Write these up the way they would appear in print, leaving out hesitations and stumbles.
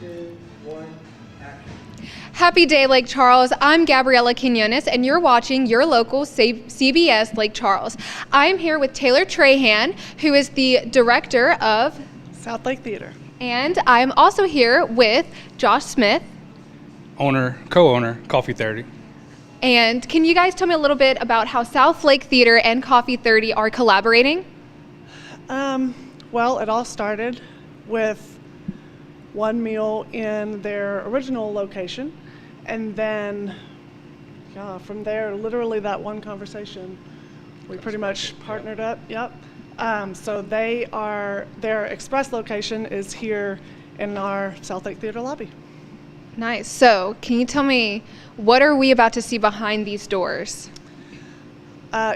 2, 1, action. Happy day, Lake Charles. I'm Gabriella Quinones, and you're watching your local CBS Lake Charles. I'm here with Taylor Trahan, who is the director of South Lake Theater. And I'm also here with Josh Smith. Co-owner, Coffee 30. And can you guys tell me a little bit about how South Lake Theater and Coffee 30 are collaborating? Well, it all started with one meal in their original location, and then from there, literally that one conversation, we pretty much partnered up. Yep. So their express location is here in our South Lake Theater lobby. Nice. So can you tell me, what are we about to see behind these doors?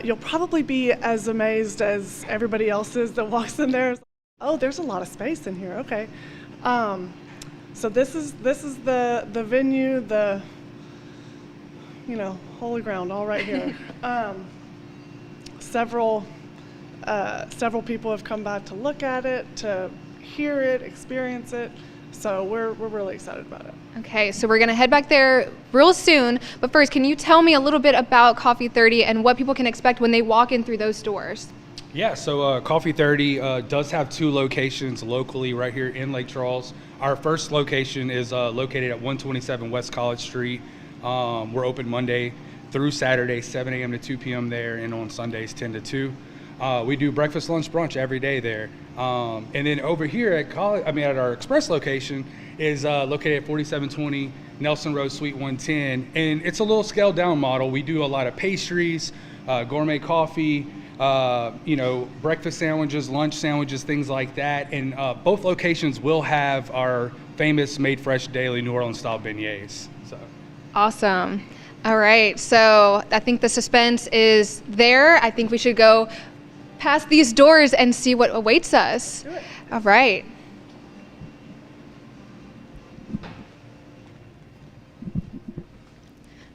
You'll probably be as amazed as everybody else is that walks in there. Oh, there's a lot of space in here. Okay. So this is the venue, the holy ground, all right here. Several people have come by to look at it, to hear it, experience it. So we're really excited about it. Okay, so we're going to head back there real soon. But first, can you tell me a little bit about Coffee 30 and what people can expect when they walk in through those doors? Yeah, so Coffee 30 does have 2 locations locally right here in Lake Charles. Our first location is located at 127 West College Street. We're open Monday through Saturday, 7 a.m. to 2 p.m. there, and on Sundays, 10 to 2. We do breakfast, lunch, brunch every day there. And then over here at our express location is located at 4720 Nelson Road, Suite 110. And it's a little scaled down model. We do a lot of pastries, gourmet coffee, breakfast sandwiches, lunch sandwiches, things like that. And both locations will have our famous made fresh daily New Orleans style beignets. So. Awesome. All right, so I think the suspense is there. I think we should go past these doors and see what awaits us. Do it. All right.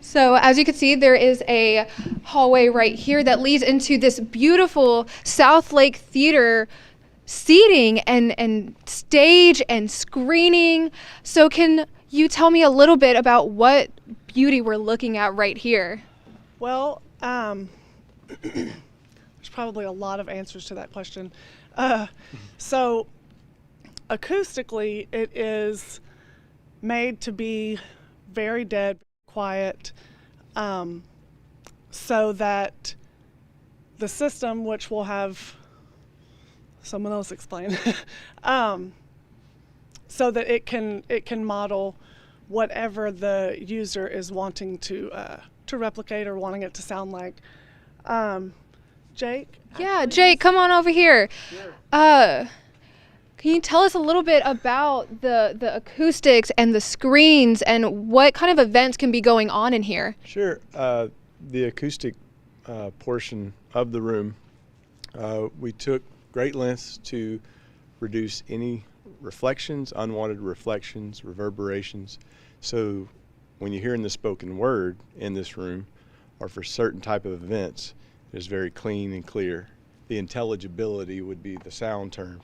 So as you can see, there is a hallway right here that leads into this beautiful South Lake Theater seating and stage and screening. So can you tell me a little bit about what beauty we're looking at right here? Well, there's probably a lot of answers to that question. So acoustically, it is made to be very dead, quiet, so that the system, which will have someone else explain, so that it can model whatever the user is wanting to replicate or wanting it to sound like. Jake? Yeah, Jake, come on over here. Sure. Can you tell us a little bit about the acoustics and the screens and what kind of events can be going on in here? Sure. The acoustic portion of the room, we took great lengths to reduce any reflections, unwanted reflections, reverberations. So when you're hearing the spoken word in this room, or for certain type of events, it's very clean and clear. The intelligibility would be the sound term.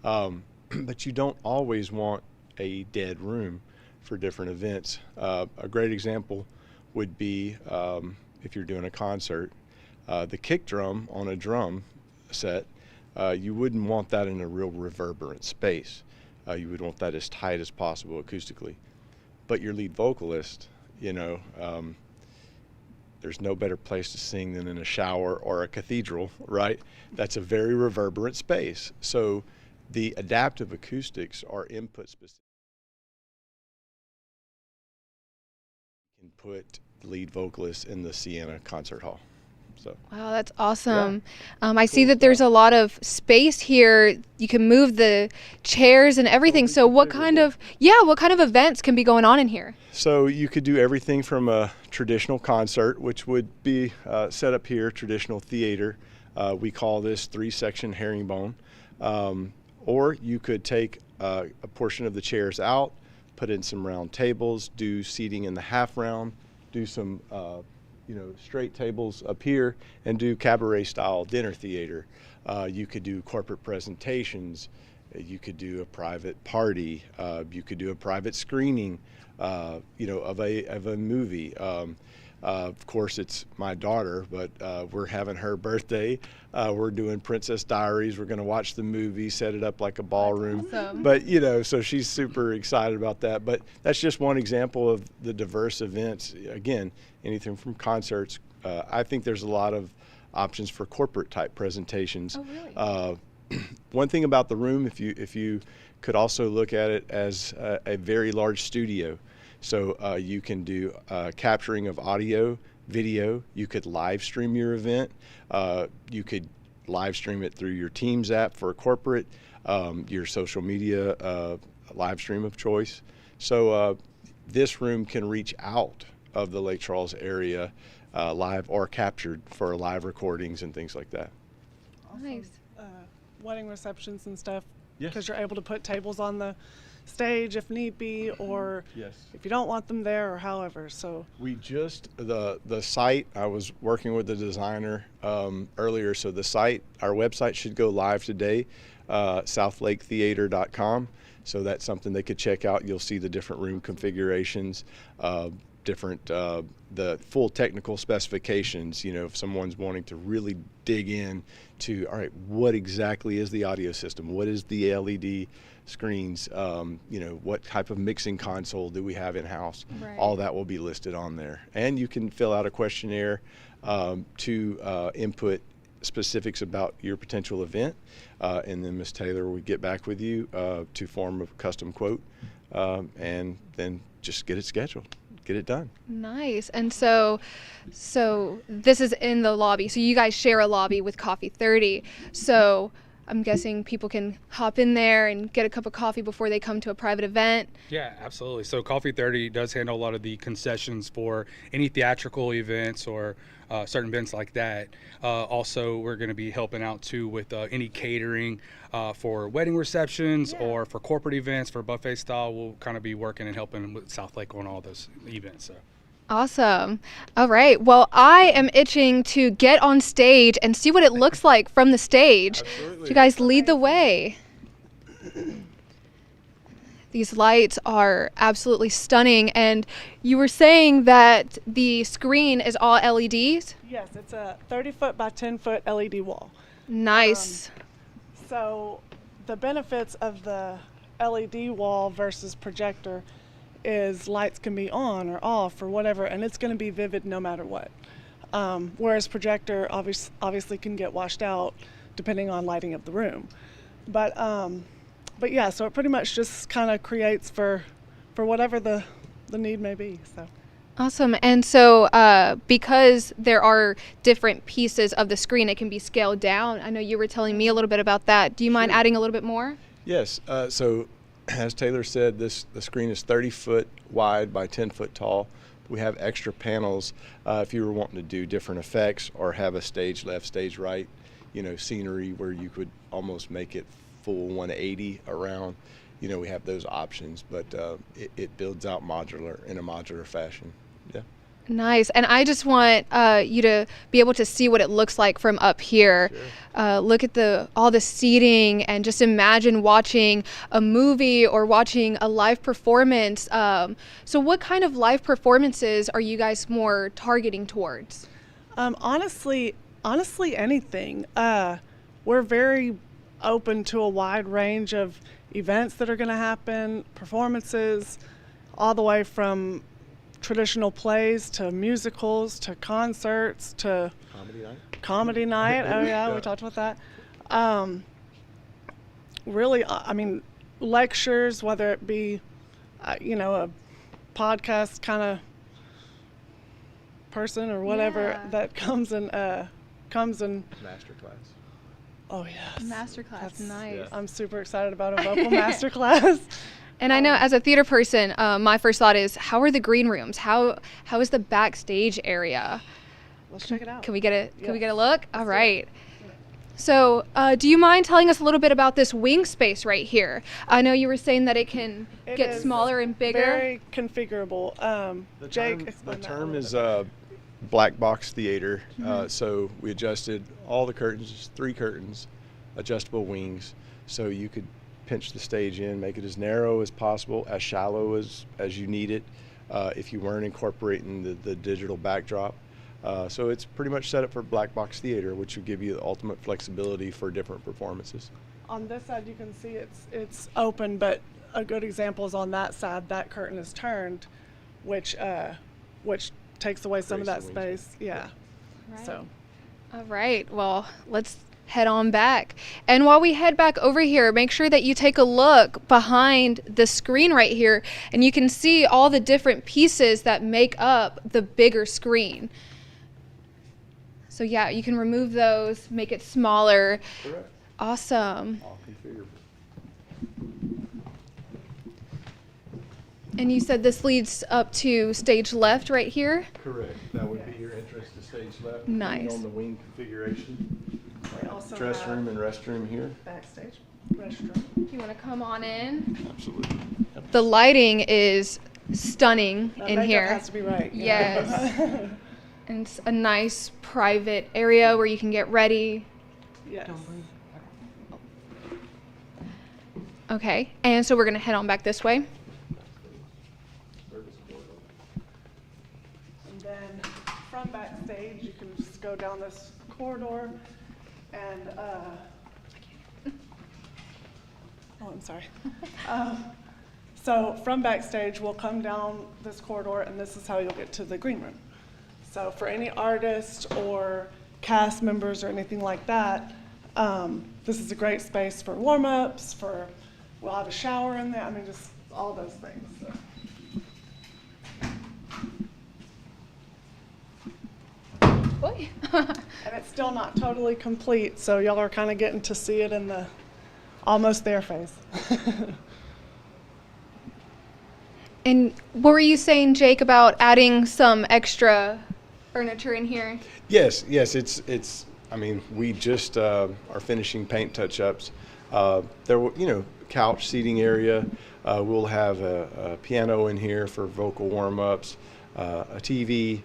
But you don't always want a dead room for different events. A great example would be if you're doing a concert, the kick drum on a drum set, you wouldn't want that in a real reverberant space. You would want that as tight as possible acoustically. But your lead vocalist, there's no better place to sing than in a shower or a cathedral, right? That's a very reverberant space. So the adaptive acoustics are input specific. You can put the lead vocalist in the Sienna Concert Hall. So. Wow, that's awesome. Yeah. I see that there's a lot of space here. You can move the chairs and everything. So what kind of events can be going on in here? So you could do everything from a traditional concert, which would be set up here, traditional theater. We call this 3-section herringbone. Or you could take a portion of the chairs out, put in some round tables, do seating in the half round, do some straight tables up here, and do cabaret style dinner theater. You could do corporate presentations, You could do a private party. You could do a private screening, of a movie. Of course, it's my daughter, but we're having her birthday. We're doing Princess Diaries. We're going to watch the movie, set it up like a ballroom. Awesome. But, so she's super excited about that. But that's just one example of the diverse events. Again, anything from concerts. I think there's a lot of options for corporate type presentations. Oh, really? One thing about the room, if you could also look at it as a very large studio. So you can do capturing of audio, video. You could live stream your event. You could live stream it through your Teams app for a corporate, your social media live stream of choice. So this room can reach out of the Lake Charles area live or captured for live recordings and things like that. Nice. Wedding receptions and stuff. Yes. Because you're able to put tables on the stage if need be, or Yes. if you don't want them there, or however. So We just, the site, I was working with the designer earlier, so the site, our website should go live today, southlaketheater.com. So that's something they could check out. You'll see the different room configurations, the full technical specifications. If someone's wanting to really dig in to, all right, what exactly is the audio system? What is the LED screens? What type of mixing console do we have in house? Right. All that will be listed on there. And you can fill out a questionnaire to input specifics about your potential event, and then Ms. Taylor will get back with you to form a custom quote, and then just get it scheduled, get it done. Nice. And so this is in the lobby. So you guys share a lobby with Coffee 30. So I'm guessing people can hop in there and get a cup of coffee before they come to a private event. Yeah, absolutely. So Coffee 30 does handle a lot of the concessions for any theatrical events or certain events like that. Also, we're going to be helping out too with any catering for wedding receptions or for corporate events for buffet style. We'll kind of be working and helping with South Lake on all those events. So. Awesome. All right. Well, I am itching to get on stage and see what it looks like from the stage. Absolutely. You guys lead the way. These lights are absolutely stunning. And you were saying that the screen is all LEDs? yes, it's a 30-foot by 10-foot LED wall. Nice. So the benefits of the LED wall versus projector is lights can be on or off or whatever, and it's going to be vivid no matter what. Whereas projector obviously can get washed out depending on lighting of the room. But yeah, so it pretty much just kind of creates for whatever the need may be. So. Awesome. And so because there are different pieces of the screen, it can be scaled down. I know you were telling me a little bit about that. Do you mind adding a little bit more? Yes. So as Taylor said, the screen is 30 foot wide by 10 foot tall. We have extra panels if you were wanting to do different effects or have a stage left, stage right, scenery where you could almost make it full 180 around. We have those options, but it builds out in a modular fashion. Yeah. Nice. And I just want you to be able to see what it looks like from up here. Sure. Look at all the seating and just imagine watching a movie or watching a live performance. So what kind of live performances are you guys more targeting towards? Honestly, anything. We're very open to a wide range of events that are going to happen, performances, all the way from traditional plays to musicals to concerts to comedy night. Oh yeah, we talked about that. Really, I mean, lectures, whether it be a podcast kind of person or whatever that comes and Masterclass. oh yes, Masterclass. Nice. Yeah. I'm super excited about a vocal masterclass. And I know as a theater person, my first thought is, how are the green rooms? How is the backstage area? Let's check it out. Can we get a Yes. look? All right. So, do you mind telling us a little bit about this wing space right here? I know you were saying that it can It get is smaller and bigger. Very configurable. Jake, The explain that a term little is bit. black box theater. So we adjusted all the curtains, 3 curtains, adjustable wings, so you could pinch the stage in, make it as narrow as possible, as shallow as you need it, if you weren't incorporating the digital backdrop. So it's pretty much set up for black box theater, which will give you the ultimate flexibility for different performances. On this side, you can see it's open, but a good example is on that side. That curtain is turned, which takes away some of that Creates the wing space. Yeah. Right. So. All right, well, let's head on back. And while we head back over here, make sure that you take a look behind the screen right here, and you can see all the different pieces that make up the bigger screen. So yeah, you can remove those, make it smaller. Correct. Awesome. All configurable. And you said this leads up to stage left right here? Correct. That would be your entrance to stage left. Nice. On the wing configuration. We also Dress have room and restroom here. backstage restroom. You want to come on in? Absolutely. The lighting is stunning That in makeup here. has to be right. you know? Yes. And it's a nice private area where you can get ready. Yes. Okay, and so we're gonna head on back this way. And then from backstage, you can just go down this corridor and, oh, I'm sorry. So from backstage, we'll come down this corridor, and this is how you'll get to the green room. So for any artist or cast members or anything like that, this is a great space for warm-ups, we'll have a shower in there, I mean, just all those things. So. Boy. And it's still not totally complete, so y'all are kind of getting to see it in the almost there phase. And what were you saying, Jake, about adding some extra furniture in here? Yes, it's. I mean, we just are finishing paint touch-ups. There will, couch seating area. We'll have a piano in here for vocal warm-ups, a TV,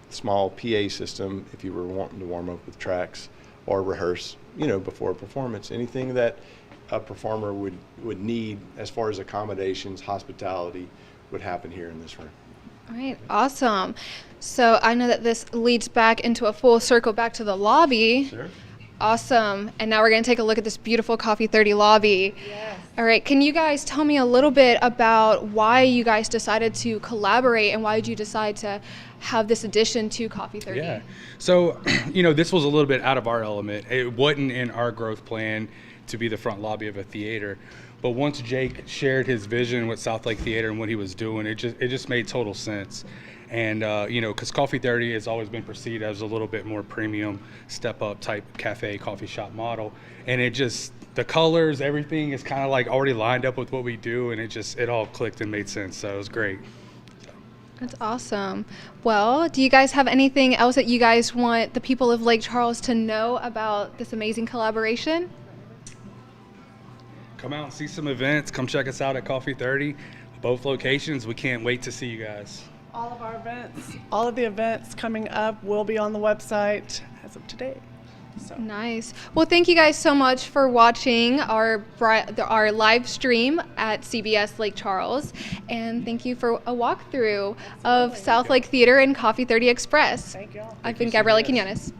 small PA system if you were wanting to warm up with tracks or rehearse, before a performance. Anything that a performer would need as far as accommodations, hospitality, would happen here in this room. All right, awesome. So I know that this leads back into a full circle back to the lobby. Sure. Awesome. And now we're going to take a look at this beautiful Coffee 30 lobby. Yes. All right, can you guys tell me a little bit about why you guys decided to collaborate and why did you decide to have this addition to Coffee 30? Yeah. So, this was a little bit out of our element. It wasn't in our growth plan to be the front lobby of a theater. But once Jake shared his vision with South Lake Theater and what he was doing, it just made total sense. And, because Coffee 30 has always been perceived as a little bit more premium, step-up type cafe, coffee shop model. And the colors, everything is kind of like already lined up with what we do, and it all clicked and made sense. So it was great. That's awesome. Well, do you guys have anything else that you guys want the people of Lake Charles to know about this amazing collaboration? Come out and see some events. Come check us out at Coffee 30, both locations. We can't wait to see you guys. All of our events, all of the events coming up will be on the website as of today. So. Nice. Well, thank you guys so much for watching our live stream at CBS Lake Charles. And thank you for a walkthrough of South Lake Theater and Coffee 30 Express. Thank you all. I've been Gabriella Quinones.